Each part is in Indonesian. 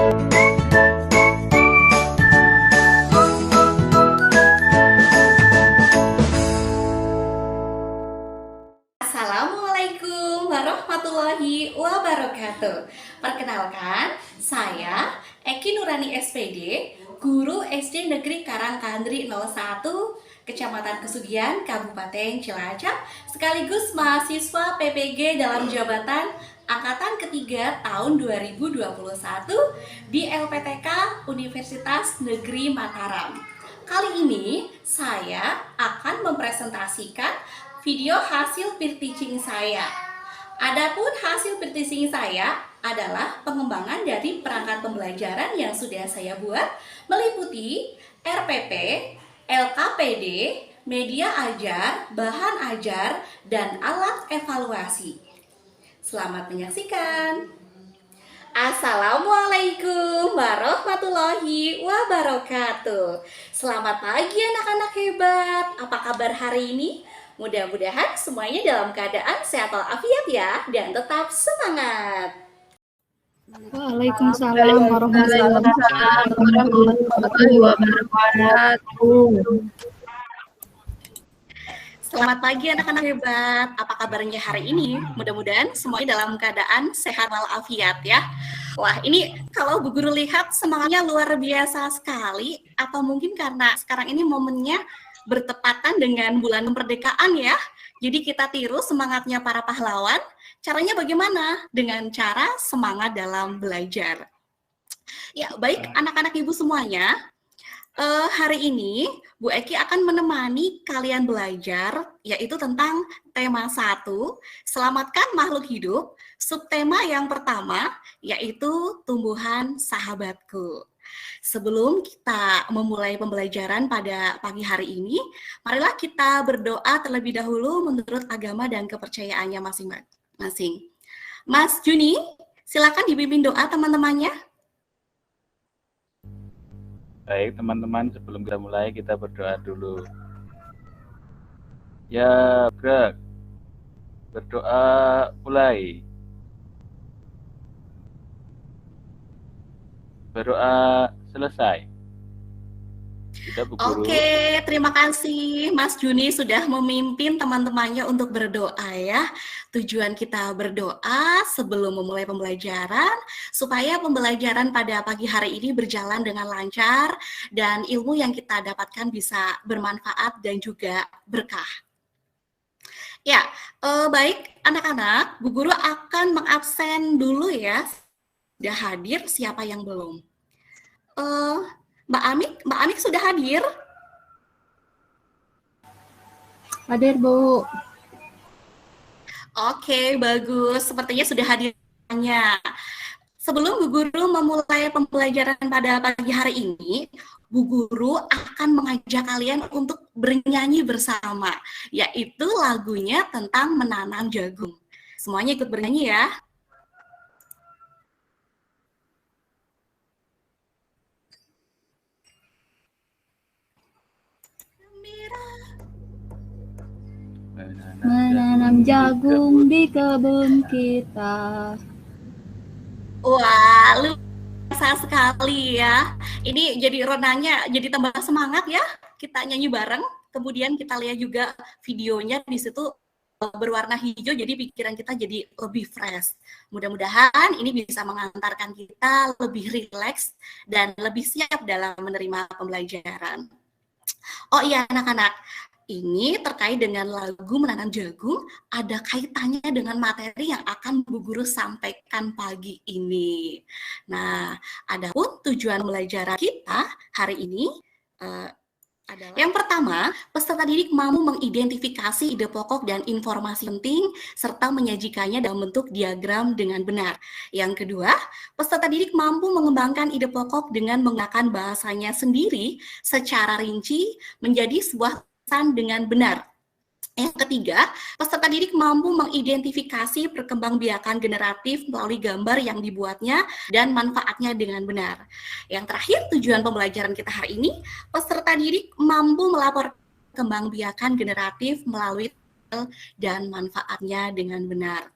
Assalamualaikum warahmatullahi wabarakatuh. Perkenalkan, saya Eki Nurani SPD, guru SD Negeri Karangkandri 01, Kecamatan Kesugian, Kabupaten Cilacap, sekaligus mahasiswa PPG dalam jabatan Angkatan Ketiga tahun 2021 di LPTK Universitas Negeri Mataram. Kali ini saya akan mempresentasikan video hasil peer teaching saya. Adapun hasil peer teaching saya adalah pengembangan dari perangkat pembelajaran yang sudah saya buat meliputi RPP, LKPD, media ajar, bahan ajar, dan alat evaluasi. Selamat menyaksikan. Assalamualaikum warahmatullahi wabarakatuh. Selamat pagi anak-anak hebat. Apa kabar hari ini? Mudah-mudahan semuanya dalam keadaan sehat walafiat ya, dan tetap semangat. Waalaikumsalam warahmatullahi wabarakatuh. Selamat pagi anak-anak hebat. Apa kabarnya hari ini? Mudah-mudahan semuanya dalam keadaan sehat walafiat ya. Wah, ini kalau Bu Guru lihat semangatnya luar biasa sekali, atau mungkin karena sekarang ini momennya bertepatan dengan bulan kemerdekaan ya. Jadi kita tiru semangatnya para pahlawan. Caranya bagaimana? Dengan cara semangat dalam belajar. Ya, baik anak-anak ibu semuanya. Hari ini Bu Eki akan menemani kalian belajar, yaitu tentang tema 1, Selamatkan Makhluk Hidup. Subtema yang pertama, yaitu Tumbuhan Sahabatku. Sebelum kita memulai pembelajaran pada pagi hari ini, marilah kita berdoa terlebih dahulu menurut agama dan kepercayaannya masing-masing. Mas Juni, silakan dibimbing doa teman-temannya. Baik teman-teman, sebelum kita mulai kita berdoa dulu. Ya, gerak. Berdoa mulai. Berdoa selesai. Kita Oke, terima kasih Mas Juni sudah memimpin teman-temannya untuk berdoa ya. Tujuan kita berdoa sebelum memulai pembelajaran supaya pembelajaran pada pagi hari ini berjalan dengan lancar dan ilmu yang kita dapatkan bisa bermanfaat dan juga berkah. Ya, baik anak-anak, Bu Guru akan mengabsen dulu ya. Sudah hadir, siapa yang belum? Mbak Amik sudah hadir? Hadir, Bu. Oke, bagus. Sepertinya sudah hadirnya. Sebelum Bu Guru memulai pembelajaran pada pagi hari ini, Bu Guru akan mengajak kalian untuk bernyanyi bersama, yaitu lagunya tentang menanam jagung. Semuanya ikut bernyanyi ya. Menanam jagung di kebun kita. Wah, luar biasa sekali ya. Ini jadi ronanya jadi tambah semangat ya. Kita nyanyi bareng. Kemudian kita lihat juga videonya di situ berwarna hijau, jadi pikiran kita jadi lebih fresh. Mudah-mudahan ini bisa mengantarkan kita lebih rileks dan lebih siap dalam menerima pembelajaran. Oh iya anak-anak, ini terkait dengan lagu Menanam Jagung, ada kaitannya dengan materi yang akan Bu Guru sampaikan pagi ini. Nah, adapun tujuan belajar kita hari ini adalah yang pertama, peserta didik mampu mengidentifikasi ide pokok dan informasi penting serta menyajikannya dalam bentuk diagram dengan benar. Yang kedua, peserta didik mampu mengembangkan ide pokok dengan menggunakan bahasanya sendiri secara rinci menjadi sebuah pesan dengan benar. Yang ketiga, peserta didik mampu mengidentifikasi perkembangbiakan generatif melalui gambar yang dibuatnya dan manfaatnya dengan benar. Yang terakhir, tujuan pembelajaran kita hari ini, peserta didik mampu melaporkan perkembangbiakan generatif melalui dan manfaatnya dengan benar.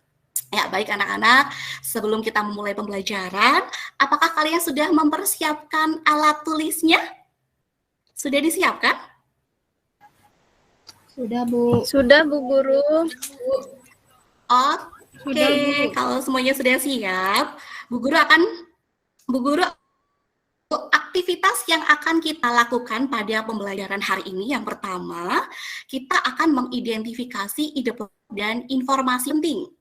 Ya, baik anak-anak, sebelum kita memulai pembelajaran, apakah kalian sudah mempersiapkan alat tulisnya? Sudah disiapkan? Sudah, Bu. Sudah, Bu Guru. Oke, kalau semuanya sudah siap, Bu Guru aktivitas yang akan kita lakukan pada pembelajaran hari ini, yang pertama, kita akan mengidentifikasi ide pokok dan informasi penting.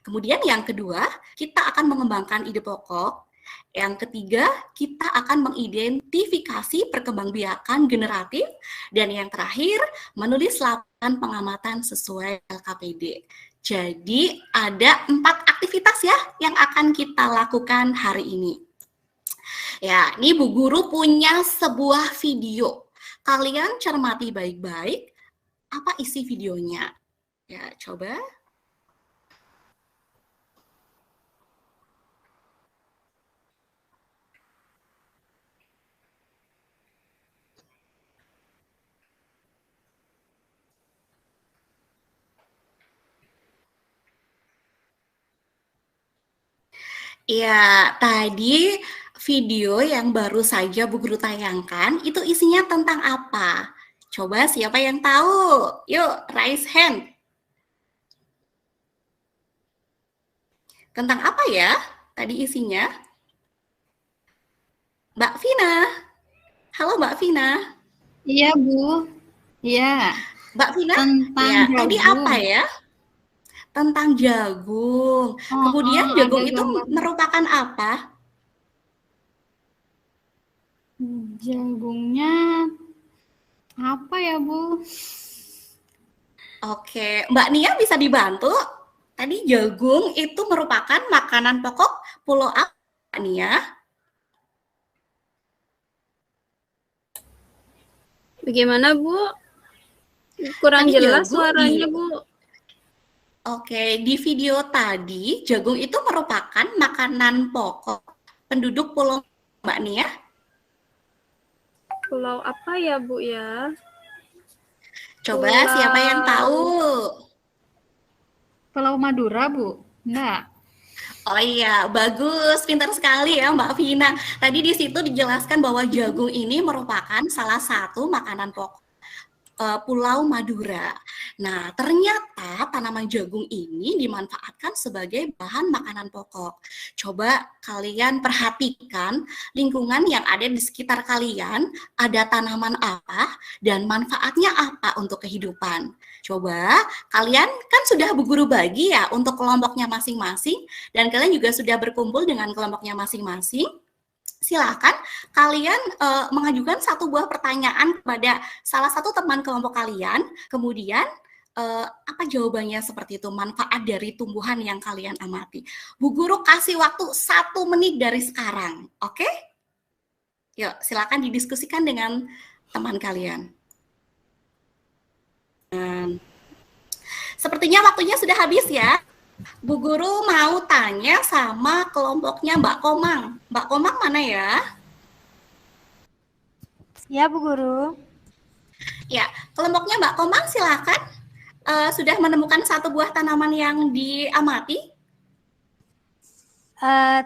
Kemudian yang kedua, kita akan mengembangkan ide pokok. Yang ketiga, kita akan mengidentifikasi perkembangbiakan generatif. Dan yang terakhir, menulis laporan pengamatan sesuai LKPD. Jadi, ada 4 aktivitas ya yang akan kita lakukan hari ini. Ya, ini Bu Guru punya sebuah video. Kalian cermati baik-baik apa isi videonya. Ya, coba. Ya, tadi video yang baru saja Bu Guru tayangkan, itu isinya tentang apa? Coba siapa yang tahu? Yuk, raise hand. Tentang apa ya tadi isinya? Mbak Vina. Halo Mbak Vina. Iya, Bu. Iya. Mbak Vina, Tentang ya, tadi jagung. apa ya? Tentang jagung. Kemudian jagung itu merupakan apa? Jagungnya apa ya, Bu? Oke, Mbak Nia bisa dibantu? Tadi jagung itu merupakan makanan pokok pulau apa, Mbak Nia? Bagaimana, Bu? Kurang Tadi jelas jagung suaranya, Bu. Oke, di video tadi jagung itu merupakan makanan pokok penduduk pulau Mbak Nia. Pulau apa ya, Bu ya? Coba Pulau- siapa yang tahu? Pulau Madura, Bu? Enggak. Oh iya, bagus, pintar sekali ya Mbak Vina. Tadi di situ dijelaskan bahwa jagung ini merupakan salah satu makanan pokok Pulau Madura. Nah, ternyata tanaman jagung ini dimanfaatkan sebagai bahan makanan pokok. Coba kalian perhatikan lingkungan yang ada di sekitar kalian, ada tanaman apa dan manfaatnya apa untuk kehidupan. Coba kalian kan sudah Bu Guru bagi ya untuk kelompoknya masing-masing dan kalian juga sudah berkumpul dengan kelompoknya masing-masing. Silakan kalian mengajukan satu buah pertanyaan kepada salah satu teman kelompok kalian, kemudian apa jawabannya seperti itu, manfaat dari tumbuhan yang kalian amati. Bu Guru kasih waktu 1 menit dari sekarang, oke? Yuk, silakan didiskusikan dengan teman kalian. Sepertinya waktunya sudah habis ya. Bu Guru mau tanya sama kelompoknya Mbak Komang. Mbak Komang mana ya? Ya, Bu Guru. Ya, kelompoknya Mbak Komang silakan. Sudah menemukan satu buah tanaman yang diamati?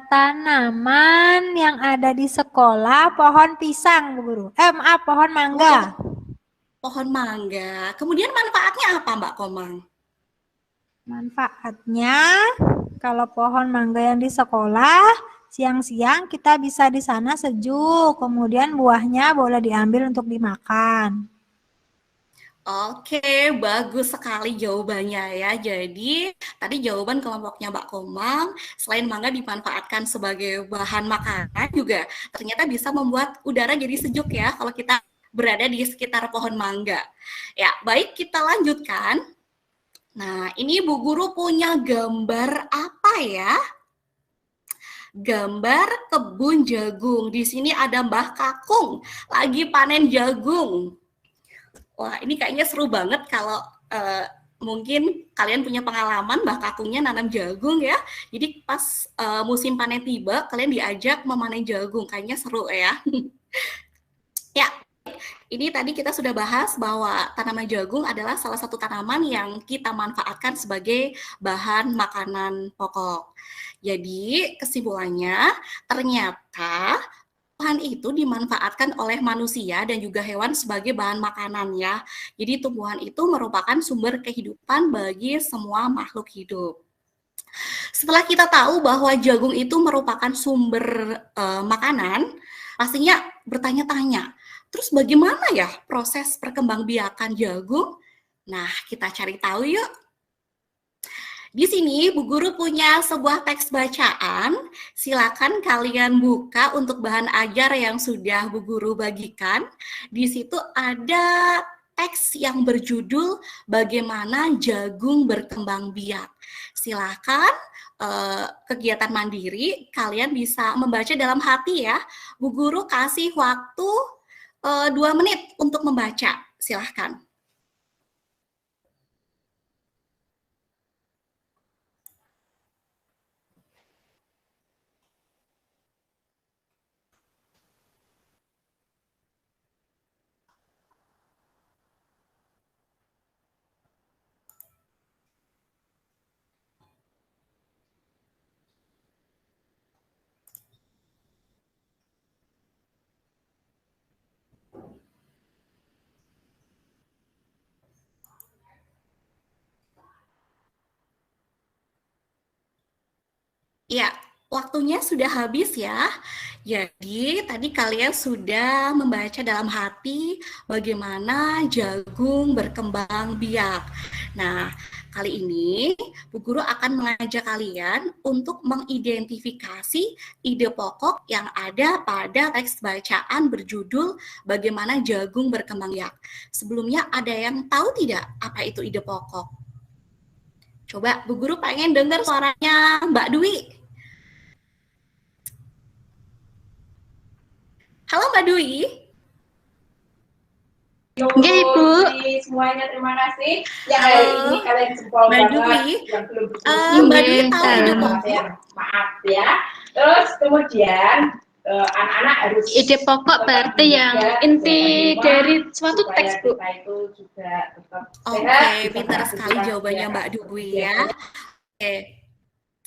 Tanaman yang ada di sekolah pohon pisang, Bu Guru. Maaf, pohon mangga. Pohon mangga. Kemudian manfaatnya apa Mbak Komang? Manfaatnya, kalau pohon mangga yang di sekolah, siang-siang kita bisa di sana sejuk. Kemudian buahnya boleh diambil untuk dimakan. Oke, bagus sekali jawabannya ya. Jadi, tadi jawaban kelompoknya Mbak Komang, selain mangga dimanfaatkan sebagai bahan makanan juga, ternyata bisa membuat udara jadi sejuk ya kalau kita berada di sekitar pohon mangga. Ya, baik kita lanjutkan. Nah, ini Bu Guru punya gambar apa ya? Gambar kebun jagung. Di sini ada Mbah Kakung lagi panen jagung. Wah, ini kayaknya seru banget kalau mungkin kalian punya pengalaman Mbah Kakungnya nanam jagung ya. Jadi pas musim panen tiba, kalian diajak memanen jagung. Kayaknya seru ya. Ya, ini tadi kita sudah bahas bahwa tanaman jagung adalah salah satu tanaman yang kita manfaatkan sebagai bahan makanan pokok. Jadi kesimpulannya ternyata tumbuhan itu dimanfaatkan oleh manusia dan juga hewan sebagai bahan makanan ya. Jadi tumbuhan itu merupakan sumber kehidupan bagi semua makhluk hidup. Setelah kita tahu bahwa jagung itu merupakan sumber makanan, pastinya bertanya-tanya, terus bagaimana ya proses perkembangbiakan jagung? Nah, kita cari tahu yuk. Di sini Bu Guru punya sebuah teks bacaan, silakan kalian buka untuk bahan ajar yang sudah Bu Guru bagikan. Di situ ada teks yang berjudul Bagaimana Jagung Berkembang Biak. Silakan kegiatan mandiri, kalian bisa membaca dalam hati ya. Bu Guru kasih waktu 2 menit untuk membaca, silahkan. Ya, waktunya sudah habis ya. Jadi tadi kalian sudah membaca dalam hati bagaimana jagung berkembang biak. Nah, kali ini Bu Guru akan mengajak kalian untuk mengidentifikasi ide pokok yang ada pada teks bacaan berjudul Bagaimana Jagung Berkembang Biak. Sebelumnya ada yang tahu tidak apa itu ide pokok? Coba Bu Guru pengen dengar suaranya Mbak Dwi. Halo Mbak Dwi. Oke, Ibu. Semuanya terima kasih. Yang Halo, hari ini kalian jempol Mbak Dwi. banget yang belum Mbak Dwi tahu ide maaf pokok? maaf ya. Terus kemudian anak-anak harus Ide pokok berarti yang inti dari suatu supaya teks, Bu. kita itu juga tetap Oke, sehat, bisa pintar sekali beraktivitas, jawabannya ya. Mbak Dwi ya. Oke.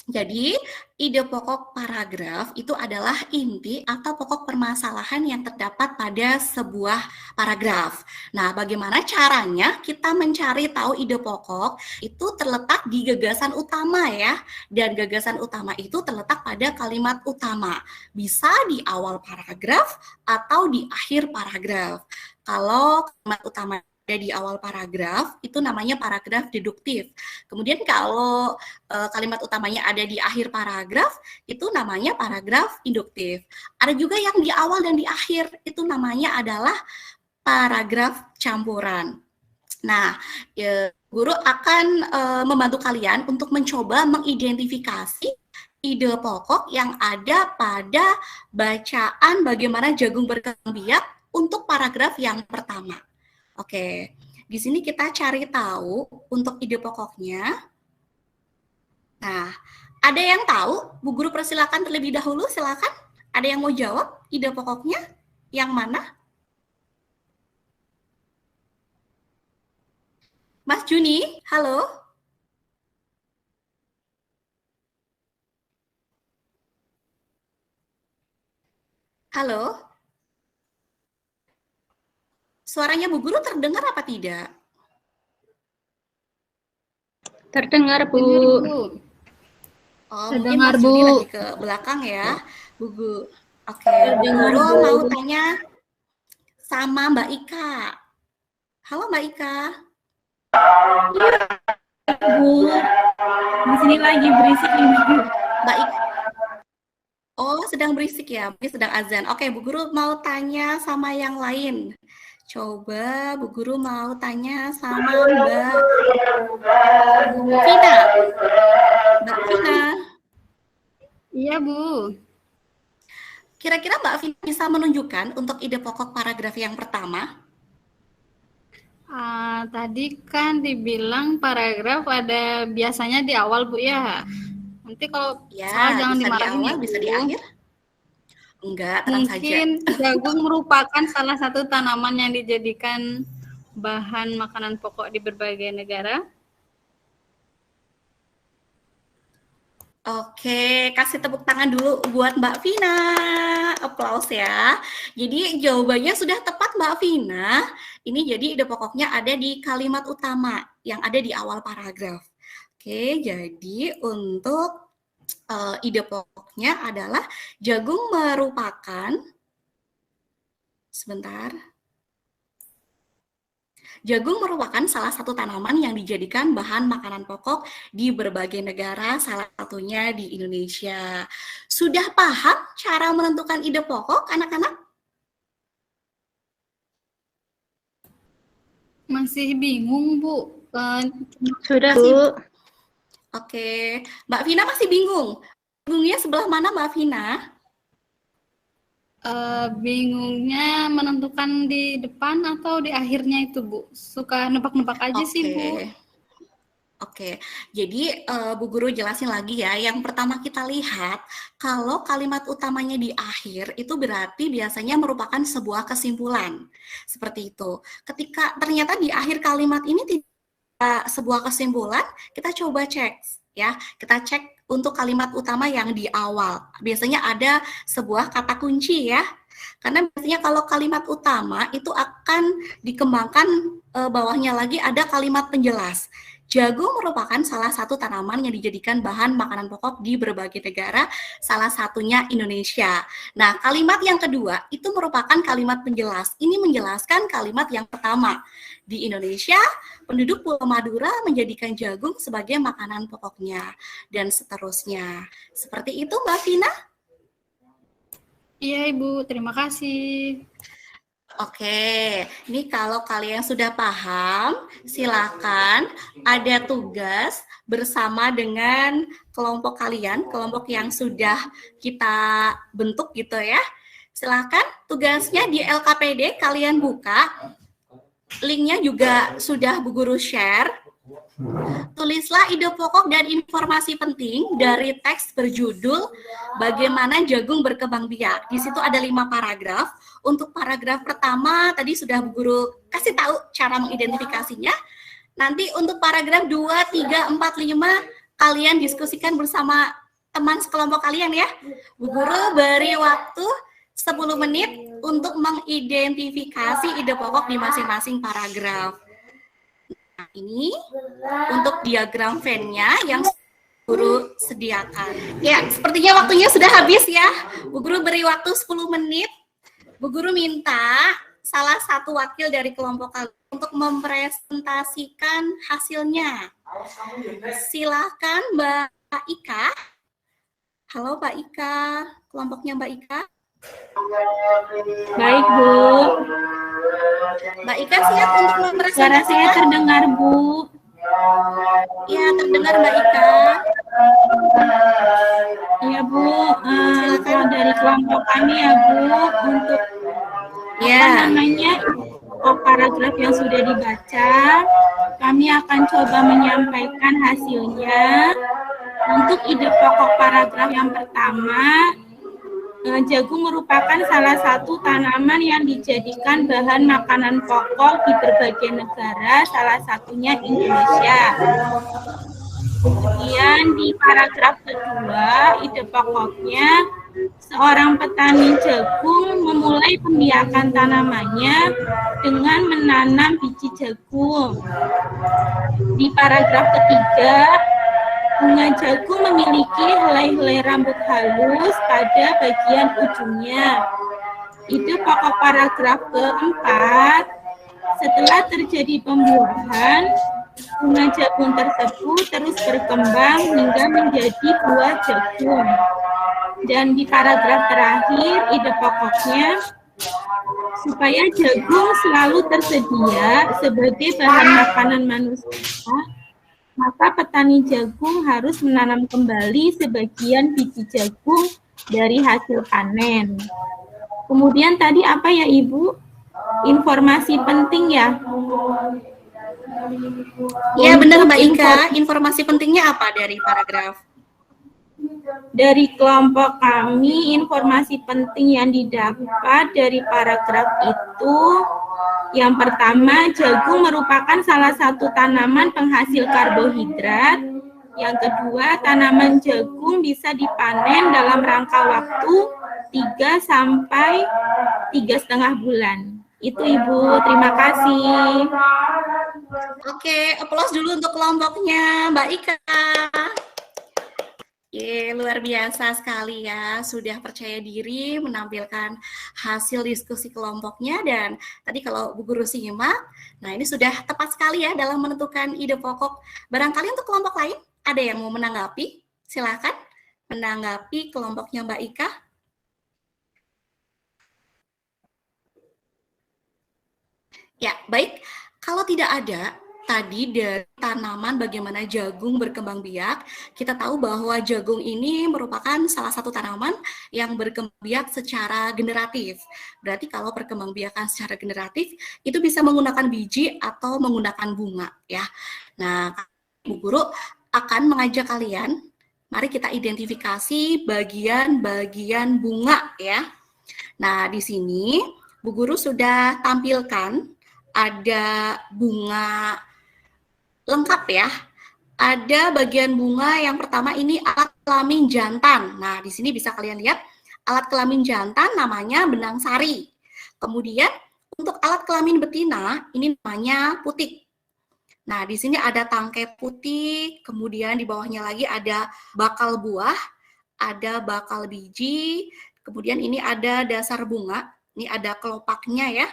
Jadi, ide pokok paragraf itu adalah inti atau pokok permasalahan yang terdapat pada sebuah paragraf. Nah, bagaimana caranya kita mencari tahu ide pokok? Itu terletak di gagasan utama ya. Dan gagasan utama itu terletak pada kalimat utama. Bisa di awal paragraf atau di akhir paragraf. Kalau kalimat utama ada di awal paragraf, itu namanya paragraf deduktif. Kemudian kalau kalimat utamanya ada di akhir paragraf, itu namanya paragraf induktif. Ada juga yang di awal dan di akhir, itu namanya adalah paragraf campuran. Nah, guru akan membantu kalian untuk mencoba mengidentifikasi ide pokok yang ada pada bacaan bagaimana jagung berkembang biak untuk paragraf yang pertama. Oke, di sini kita cari tahu untuk ide pokoknya. Nah, ada yang tahu? Bu Guru persilakan terlebih dahulu, silakan. Ada yang mau jawab ide pokoknya? Yang mana? Mas Juni, halo? Halo? Suaranya Bu Guru terdengar apa tidak? Terdengar, Bu. Oh, Terdengar, mungkin Mas Juni Bu. lagi ke belakang ya, Bu Guru. Oke, Bu Guru mau tanya sama Mbak Ika. Halo Mbak Ika. Bu, di sini lagi berisik ini, Bu. Mbak Ika. Oh, sedang berisik ya, mungkin sedang azan. Oke, Bu Guru mau tanya sama yang lain. Coba Bu Guru mau tanya sama Mbak Vina. Mbak Vina. Iya, Bu. Kira-kira Mbak Vina bisa menunjukkan untuk ide pokok paragraf yang pertama? Tadi kan dibilang paragraf ada biasanya di awal, Bu, ya. Nanti kalau Ya, salah jangan bisa di dimarahin awal, ya, bisa Bu. di akhir. Enggak, tenang saja. Mungkin jagung merupakan salah satu tanaman yang dijadikan bahan makanan pokok di berbagai negara. Oke, kasih tepuk tangan dulu buat Mbak Vina. Aplaus ya. Jadi jawabannya sudah tepat Mbak Vina. Ini jadi ide pokoknya ada di kalimat utama yang ada di awal paragraf. Oke, jadi untuk ide pokoknya adalah jagung merupakan, sebentar. Jagung merupakan salah satu tanaman yang dijadikan bahan makanan pokok di berbagai negara, salah satunya di Indonesia. Sudah paham cara menentukan ide pokok, anak-anak? Masih bingung, Bu. Sudah, Bu. Oke, Mbak Vina masih bingung. Bingungnya sebelah mana Mbak Vina? Bingungnya menentukan di depan atau di akhirnya itu, Bu. Suka nebak-nebak aja sih, Bu. Oke, jadi Bu Guru jelasin lagi ya. Yang pertama kita lihat, kalau kalimat utamanya di akhir, itu berarti biasanya merupakan sebuah kesimpulan. Seperti itu. Ketika ternyata di akhir kalimat ini tidak sebuah kesimpulan, kita coba cek ya. Kita cek untuk kalimat utama yang di awal. Biasanya ada sebuah kata kunci ya. Karena biasanya kalau kalimat utama itu akan dikembangkan bawahnya lagi ada kalimat penjelas. Jagung merupakan salah satu tanaman yang dijadikan bahan makanan pokok di berbagai negara, salah satunya Indonesia. Nah, kalimat yang kedua itu merupakan kalimat penjelas. Ini menjelaskan kalimat yang pertama. Di Indonesia, penduduk Pulau Madura menjadikan jagung sebagai makanan pokoknya, dan seterusnya. Seperti itu, Mbak Vina? Iya, Ibu. Terima kasih. Oke, ini kalau kalian sudah paham, silakan ada tugas bersama dengan kelompok kalian, kelompok yang sudah kita bentuk gitu ya. Silakan tugasnya di LKPD kalian buka. Linknya juga sudah Bu Guru share. Tulislah ide pokok dan informasi penting dari teks berjudul Bagaimana Jagung Berkembang Biak. Di situ ada 5 paragraf. Untuk paragraf pertama tadi sudah Bu Guru kasih tahu cara mengidentifikasinya. Nanti untuk paragraf 2, 3, 4, 5 kalian diskusikan bersama teman sekelompok kalian ya. Bu Guru beri waktu 10 menit untuk mengidentifikasi ide pokok di masing-masing paragraf. Nah, ini untuk diagram Venn-nya yang Guru sediakan. Ya, sepertinya waktunya sudah habis ya. Bu Guru beri waktu 10 menit. Bu Guru minta salah satu wakil dari kelompok kalian untuk mempresentasikan hasilnya. Silakan Mbak Ika. Halo Mbak Ika, kelompoknya Mbak Ika. Baik, Bu. Mbak Ika siap untuk mempresentasikan? Suara saya terdengar, Bu. Ya, terdengar Mbak Ika. Iya, Bu. Kalau dari kelompok kami ya, Bu, untuk paragraf yang sudah dibaca, kami akan coba menyampaikan hasilnya. Untuk ide pokok paragraf yang pertama, jagung merupakan salah satu tanaman yang dijadikan bahan makanan pokok di berbagai negara, salah satunya Indonesia. Kemudian di paragraf kedua, ide pokoknya, seorang petani jagung memulai pembiakan tanamannya dengan menanam biji jagung. Di paragraf ketiga, bunga jagung memiliki helai-helai rambut halus pada bagian ujungnya. Ide pokok paragraf keempat, setelah terjadi pembuahan, bunga jagung tersebut terus berkembang hingga menjadi buah jagung. Dan di paragraf terakhir, ide pokoknya, supaya jagung selalu tersedia sebagai bahan makanan manusia, maka petani jagung harus menanam kembali sebagian biji jagung dari hasil panen. Kemudian tadi apa ya Ibu? Informasi penting ya? Ya benar Mbak Ika, informasi pentingnya apa dari paragraf? Dari kelompok kami, informasi penting yang didapat dari paragraf itu, yang pertama, jagung merupakan salah satu tanaman penghasil karbohidrat. Yang kedua, tanaman jagung bisa dipanen dalam rangka waktu 3 sampai 3,5 bulan. Itu Ibu, terima kasih. Oke, aplaus dulu untuk kelompoknya, Mbak Ika. Luar biasa sekali ya, sudah percaya diri menampilkan hasil diskusi kelompoknya. Dan tadi kalau Bu Guru simak, nah ini sudah tepat sekali ya dalam menentukan ide pokok. Barangkali untuk kelompok lain, ada yang mau menanggapi? Silakan menanggapi kelompoknya Mbak Ika. Ya, baik. Kalau tidak ada, tadi dari tanaman bagaimana jagung berkembang biak, kita tahu bahwa jagung ini merupakan salah satu tanaman yang berkembang biak secara generatif. Berarti kalau perkembangbiakan secara generatif, itu bisa menggunakan biji atau menggunakan bunga, ya. Nah, Bu Guru akan mengajak kalian, mari kita identifikasi bagian-bagian bunga, ya. Nah, di sini Bu Guru sudah tampilkan ada bunga lengkap ya. Ada bagian bunga yang pertama ini alat kelamin jantan. Nah, di sini bisa kalian lihat alat kelamin jantan namanya benang sari. Kemudian untuk alat kelamin betina ini namanya putik. Nah, di sini ada tangkai putih, kemudian di bawahnya lagi ada bakal buah, ada bakal biji, kemudian ini ada dasar bunga, ini ada kelopaknya ya.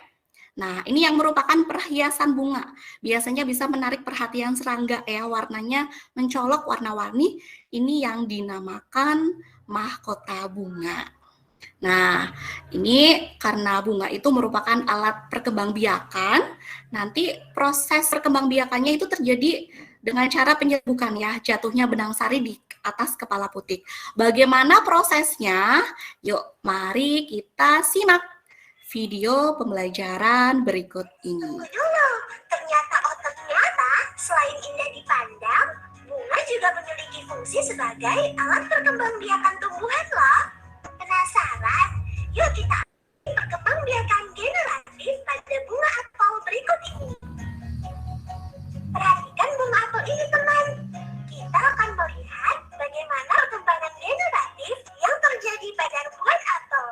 Nah, ini yang merupakan perhiasan bunga. Biasanya bisa menarik perhatian serangga ya, warnanya mencolok warna-warni. Ini yang dinamakan mahkota bunga. Nah, ini karena bunga itu merupakan alat perkembangbiakan, nanti proses perkembangbiakannya itu terjadi dengan cara penyerbukan ya, jatuhnya benang sari di atas kepala putik. Bagaimana prosesnya? Yuk, mari kita simak video pembelajaran berikut ini. Ternyata selain indah dipandang, bunga juga memiliki fungsi sebagai alat perkembangbiakan tumbuhan loh. Penasaran? Yuk kita perkembangbiakan generatif pada bunga apel berikut ini. Perhatikan bunga apel ini teman. Kita akan melihat bagaimana perkembangan generatif yang terjadi pada buah apel.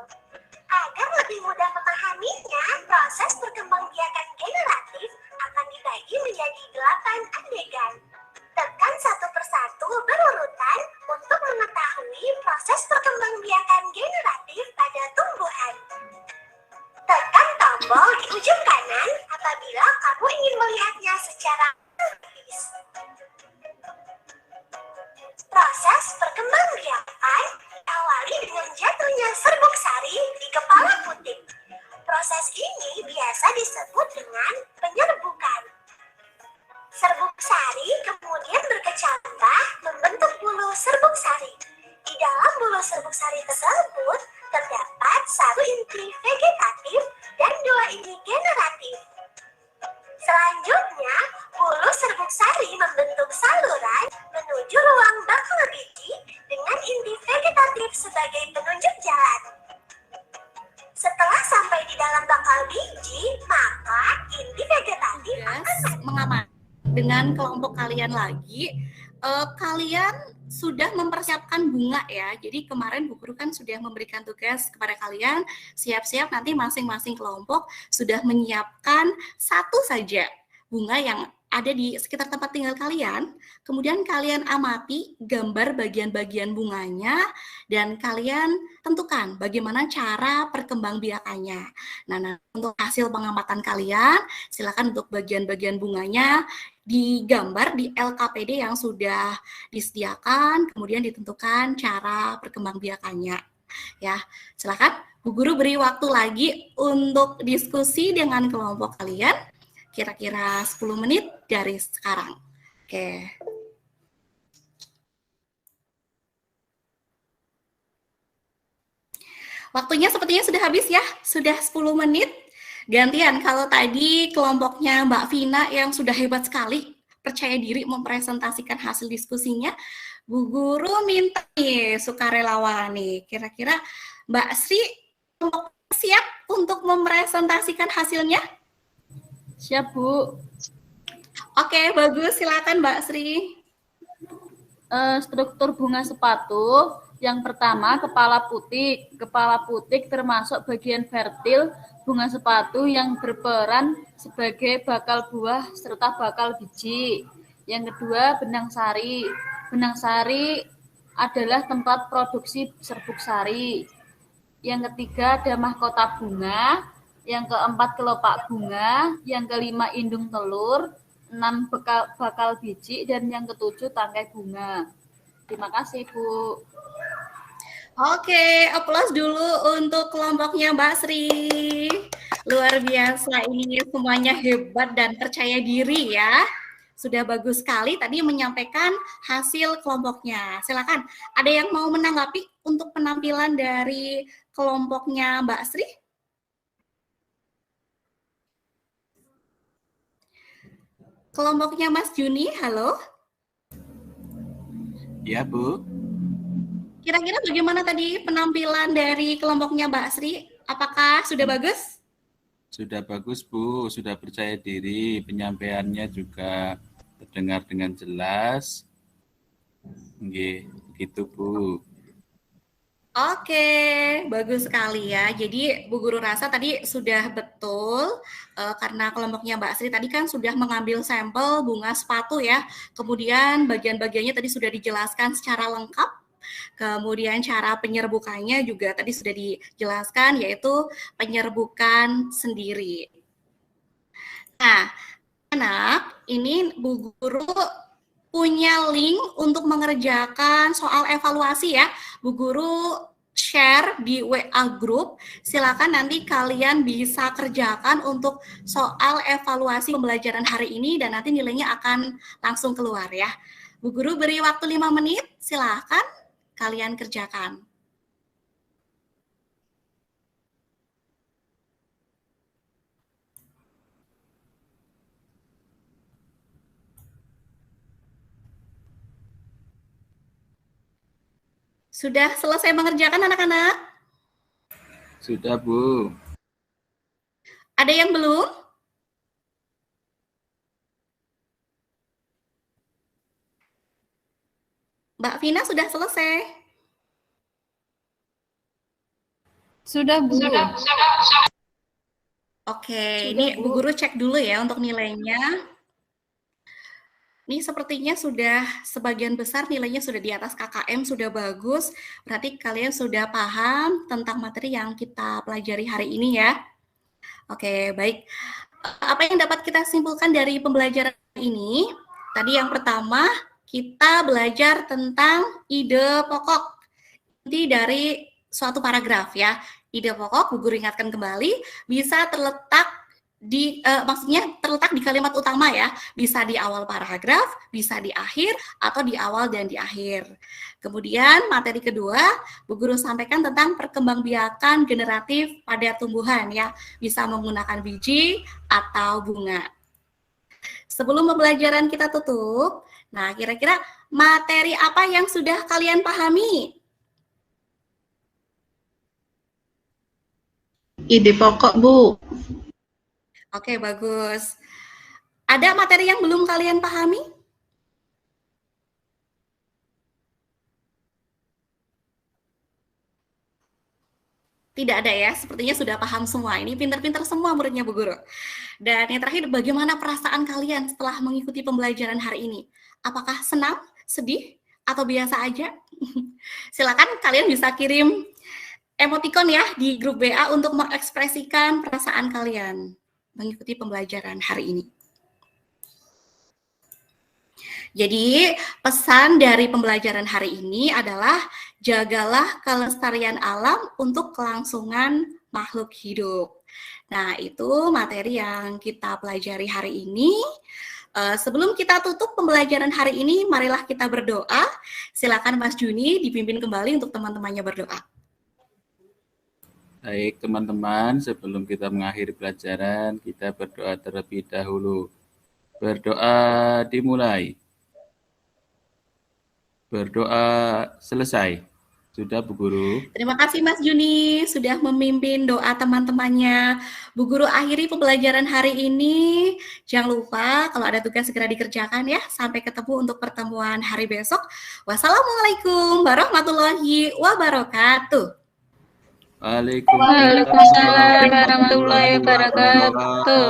Agar lebih mudah memahaminya, proses perkembangbiakan generatif akan dibagi menjadi 8 adegan. Tekan satu persatu berurutan untuk mengetahui proses perkembangbiakan generatif pada tumbuhan. Tekan tombol di ujung kanan apabila kamu ingin melihatnya secara praktis. Proses perkembangbiakan diawali dengan jatuhnya serbuk sari di kepala putik. Proses ini biasa disebut dengan penyerbukan. Serbuk sari kemudian berkecambah membentuk bulu serbuk sari. Di dalam bulu serbuk sari tersebut terdapat 1 inti vegetatif dan 2 inti generatif. Selanjutnya, bulu serbuk sari membentuk saluran menuju ruang bakal biji dengan inti vegetatif sebagai penunjuk jalan. Setelah sampai di dalam bakal biji, maka inti vegetatif akan mengaman. Dengan kelompok kalian lagi, kalian sudah mempersiapkan bunga ya. Jadi kemarin Bu Guru kan sudah memberikan tugas kepada kalian, siap-siap nanti masing-masing kelompok sudah menyiapkan satu saja bunga yang ada di sekitar tempat tinggal kalian. Kemudian kalian amati gambar bagian-bagian bunganya dan kalian tentukan bagaimana cara perkembangbiakannya. Nah, untuk hasil pengamatan kalian, silakan untuk bagian-bagian bunganya digambar di LKPD yang sudah disediakan, kemudian ditentukan cara perkembangbiakannya. Ya, silakan Bu Guru beri waktu lagi untuk diskusi dengan kelompok kalian, kira-kira 10 menit dari sekarang. Oke. Waktunya sepertinya sudah habis ya, sudah 10 menit. Gantian, kalau tadi kelompoknya Mbak Vina yang sudah hebat sekali, percaya diri mempresentasikan hasil diskusinya, Bu Guru minta nih sukarelawan nih. Kira-kira Mbak Sri siap untuk mempresentasikan hasilnya? Siap, Bu. Oke, bagus. Silakan Mbak Sri. Struktur bunga sepatu. Yang pertama, kepala putik. Kepala putik termasuk bagian vertil bunga sepatu yang berperan sebagai bakal buah serta bakal biji. Yang kedua, benang sari. Benang sari adalah tempat produksi serbuk sari. Yang ketiga, ada mahkota bunga. Yang keempat, kelopak bunga. Yang kelima, indung telur. 6 bakal biji, dan yang ketujuh tangkai bunga. Terima kasih, Bu. Oke, aplaus dulu untuk kelompoknya Mbak Sri. Luar biasa, ini semuanya hebat dan percaya diri ya. Sudah bagus sekali tadi menyampaikan hasil kelompoknya. Silakan, ada yang mau menanggapi untuk penampilan dari kelompoknya Mbak Sri? Kelompoknya Mas Juni, halo. Ya, Bu. Kira-kira bagaimana tadi penampilan dari kelompoknya Mbak Sri? Apakah sudah bagus? Sudah bagus, Bu. Sudah percaya diri. Penyampaiannya juga terdengar dengan jelas. Nggih, begitu, Bu. Oke, bagus sekali ya. Jadi Bu Guru rasa tadi sudah betul karena kelompoknya Mbak Sri tadi kan sudah mengambil sampel bunga sepatu ya. Kemudian bagian-bagiannya tadi sudah dijelaskan secara lengkap. Kemudian cara penyerbukannya juga tadi sudah dijelaskan yaitu penyerbukan sendiri. Nah, anak, ini Bu Guru punya link untuk mengerjakan soal evaluasi ya. Bu Guru share di WA group. Silakan nanti kalian bisa kerjakan untuk soal evaluasi pembelajaran hari ini dan nanti nilainya akan langsung keluar ya. Bu Guru beri waktu 5 menit, silakan kalian kerjakan. Sudah selesai mengerjakan anak-anak? Sudah, Bu. Ada yang belum? Mbak Vina sudah selesai? Sudah, Bu. Oke, ini Bu Guru cek dulu ya untuk nilainya. Ini sepertinya sudah sebagian besar nilainya sudah di atas KKM, sudah bagus. Berarti kalian sudah paham tentang materi yang kita pelajari hari ini ya. Oke, baik. Apa yang dapat kita simpulkan dari pembelajaran ini? Tadi yang pertama, kita belajar tentang ide pokok. Inti dari suatu paragraf ya. Ide pokok, Bu Guru ingatkan kembali, bisa terletak maksudnya terletak di kalimat utama ya, bisa di awal paragraf, bisa di akhir, atau di awal dan di akhir. Kemudian materi kedua, Bu Guru sampaikan tentang perkembangbiakan generatif pada tumbuhan ya, bisa menggunakan biji atau bunga. Sebelum pembelajaran kita tutup, nah kira-kira materi apa yang sudah kalian pahami? Ide pokok, Bu. Oke, bagus. Ada materi yang belum kalian pahami? Tidak ada ya, sepertinya sudah paham semua. Ini pintar-pintar semua muridnya Bu Guru. Dan yang terakhir, bagaimana perasaan kalian setelah mengikuti pembelajaran hari ini? Apakah senang, sedih, atau biasa aja? Silakan kalian bisa kirim emoticon ya di grup BA untuk mengekspresikan perasaan kalian mengikuti pembelajaran hari ini. Jadi pesan dari pembelajaran hari ini adalah jagalah kelestarian alam untuk kelangsungan makhluk hidup. Nah, itu materi yang kita pelajari hari ini. Sebelum kita tutup pembelajaran hari ini, marilah kita berdoa. Silakan Mas Juni dipimpin kembali untuk teman-temannya berdoa. Baik, teman-teman, sebelum kita mengakhiri pelajaran, kita berdoa terlebih dahulu. Berdoa dimulai. berdoa selesai. Sudah, Bu Guru. Terima kasih Mas Juni sudah memimpin doa teman-temannya. Bu Guru akhiri pembelajaran hari ini. Jangan lupa kalau ada tugas segera dikerjakan ya. Sampai ketemu untuk pertemuan hari besok. Wassalamualaikum warahmatullahi wabarakatuh. Waalaikumsalam warahmatullahi wabarakatuh.